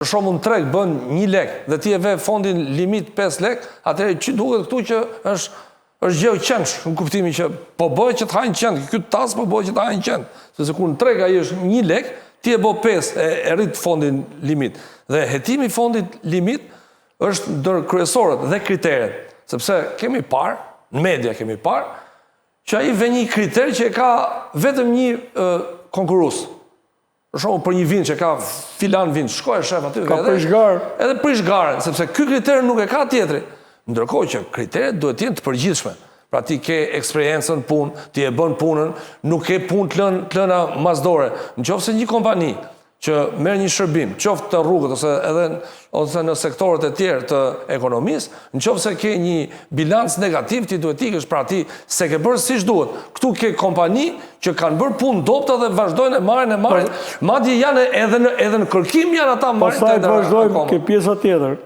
Për shumë në treg bën 1 lek dhe ti e ve fondin limit 5 lek, atëherë që duket këtu që është gjë qendsh, në kuptimin që po bëhet që të hajnë qend, ky tas po bëhet që të hajnë qend. Sepse kur në treg ai është 1 lek, ti e bë 5 e rrit fondin limit. Dhe hetimi i fondit limit është ndër kryesorët dhe kriteret, sepse kemi parë, në media kemi parë, që ai vë një kriter që e ka vetëm një konkurrues. Për shembull për një vind që ka filan vind, shkoj shef aty ka prish garë. Edhe prish garën, sepse ky kriter nuk e ka tjetri. Ndërkohë që kriteret duhet të jenë të përgjithshme. Pra ti ke eksperiencën punë, ti e bën punën, nuk ke punë të lëna masdore. Nëse një kompani që merr një shërbim, qoftë të rrugët ose në sektorët e tjerë të ekonomisë, nëse ke një bilanc negativ, ti duhet ikësh, pra ti se ke bërë siç duhet. Këtu ke kompani që kanë bërë punë dopta dhe vazhdojnë e marrin. Madje janë edhe në kërkim janë ata marrin. Pastaj vazhdojmë ke pjesa tjetër.